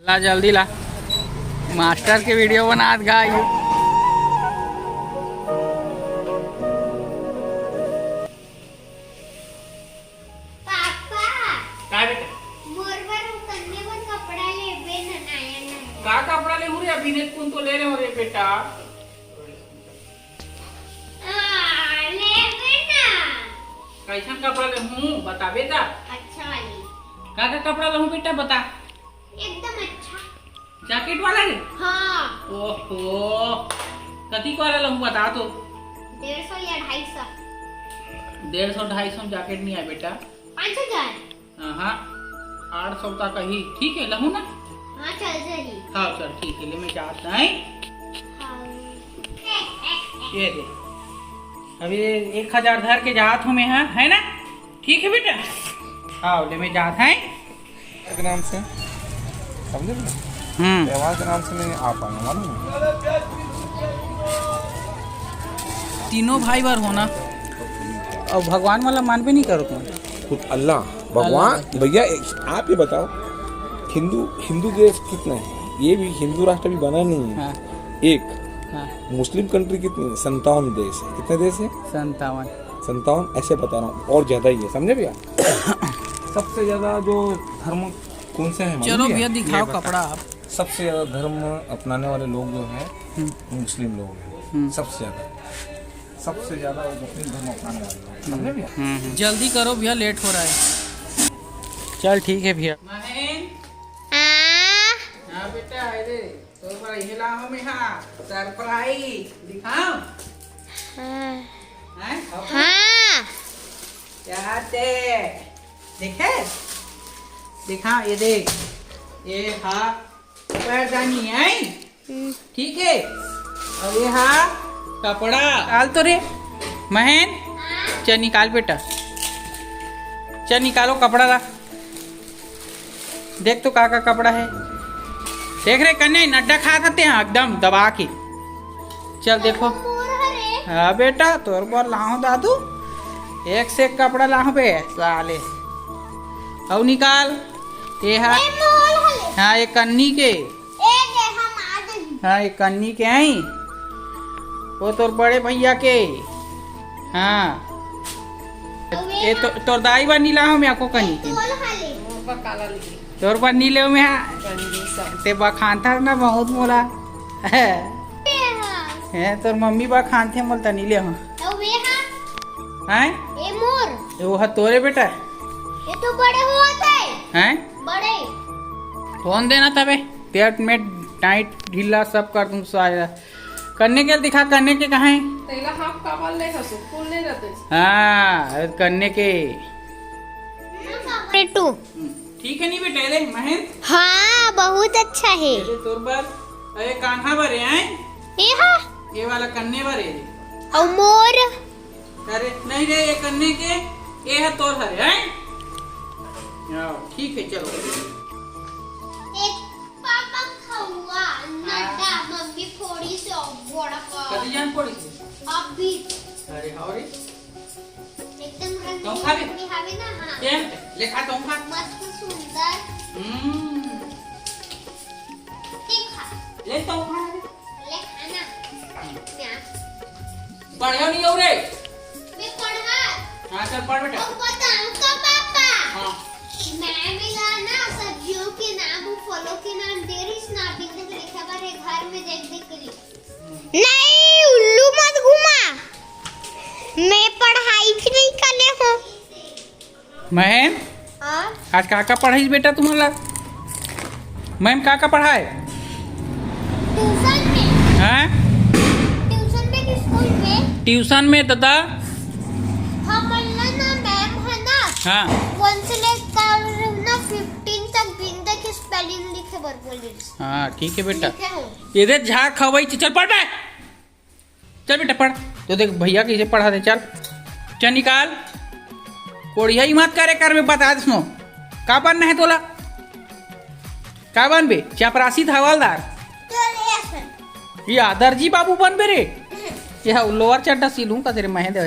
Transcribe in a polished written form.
ला जल्दी ला, मास्टर के वीडियो बनात गा। का कपड़ा ले मुरे अभी ने कौन तो ले रहे हो रे बेटा? ले बेटा कैसा कपड़ा ले हूँ बता बेटा। अच्छा वाली का कपड़ा ले हूँ बेटा बता। एकदम अच्छा जैकेट वाला रे? हाँ। ओहो कति को वाला ले हूँ बता तो। 150 या 250। 150-250 जैकेट नहीं है बेटा। 5000। हाँ 800 तक ही ठीक है लहू ना। हाँ चल जाएगी। हाँ चल ठीक है ले मैं जाता है। ये दे अभी 1000 धर के जात हूँ मैं। हाँ है ना ठीक है बेटा। हाँ ले मैं जाता है के नाम से समझे ना। त्योहार के नाम से नहीं आ पाएंगे मालूम है। तीनों भाई बार होना और भगवान वाला मान भी नहीं करो तुम। खुद अल्लाह भगवान भैया आप ये बताओ हिंदू देश कितने हैं? ये भी हिंदू राष्ट्र भी बना नहीं है। हाँ, एक हाँ, मुस्लिम कंट्री कितनी है? 57 देश है। कितने देश है? 57 ऐसे बता रहा हूँ और ज्यादा ही है समझे भैया। सबसे ज्यादा जो धर्म कौन से हैं? चलो भैया दिखाओ कपड़ा आप। सबसे ज्यादा धर्म अपनाने वाले लोग जो हैं मुस्लिम लोग हैं। सबसे ज्यादा मुस्लिम धर्म अपनाने वाले लोग समझे भैया। जल्दी करो भैया लेट हो रहा है। चल ठीक है भैया। हाँ बेटा अरे तो पर हिला हो में हाँ सरप्राइज दिखाओ। हाँ क्या देखे दिखाओ ये देख ये हाँ पैरदानी है ठीक है और ये हाँ कपड़ा डाल तो रे महन। चल निकाल बेटा चल निकालो कपड़ा ला। देख तो का कपड़ा है देख रहे कन्या नड्डा खा सकते हैं एकदम दबा के। चल देखो। हाँ बेटा तोर पर लाओ दादू एक से एक कपड़ा लाओ बे साले। और निकाल ये हाँ ये कन्नी के। हाँ ये कन्नी के आई वो तोर बड़े भैया के। हाँ ये तो तोर दाई बा नीला हो मैं को कन्नी के तोर पर नीले में ते बखान था ना बहुत मोला है तोर मम्मी बखान थे मोल नीले हो हैं वो है तोरे बेटा ये तो बड़े होते हैं बड़े। फोन देना तबे पेट में टाइट ढीला सब कर दूं सारा करने के दिखा करने के कहाँ है? हाँ करने के ठीक है नहीं बेटे ले महन। हाँ बहुत अच्छा है। तोर पर अरे कान्हा भरे हैं ये वाला कन्ने भरे और मोर। अरे नहीं रे ये कन्ने के ये है तोर हरे हैं। ठीक है चलो। एक पापा खौआ नड्डा मम्मी थोड़ी सी बड़ा कदी जान पड़ी अभी अरे हौरी एकदम रंग तुम खा ले हवे ना। हाँ ये लेखा तुम खा मस्त सुंदर देखा ले तुम खा ले खाना क्या बढ़िया नहीं हो रे मैं पढ़वा। हाँ चल पढ़ बेटा। अब बताऊं का पापा हाँ मैं मिला ना सब्जियों के नाम फलों के नाम दे रही स्नैपिंग में लिखा हुआ है घर में देख के लिए। नहीं उल्लू मत घुमा मैं पढ़ाई भी नहीं कर ले हूँ। महन आज काका पढ़ाई बेटा तुम्हारा मैम काका पढ़ाए ट्यूशन में। हैं ट्यूशन में किस स्कूल में? ट्यूशन में दादा। हमारा ना मैम है ना हाँ 1 से लेकर ना 15 तक बिंदा की स्पेलिंग लिखे बर बोली। हाँ ठीक है बेटा। लिखे हो इधर झाड़ खवाई चल पढ़ बे चल बेटा पढ़ तो देख भैया कैसे पढ़ा दे। चल निकाल कोड़िया ही मत करे कर में बता दे सुनो का बनना है तोला का बन बे चपरासी हवलदार या दर्जी बाबू बन बे रे। यह लोअर चड्डा सिलूं का तेरे महे दे।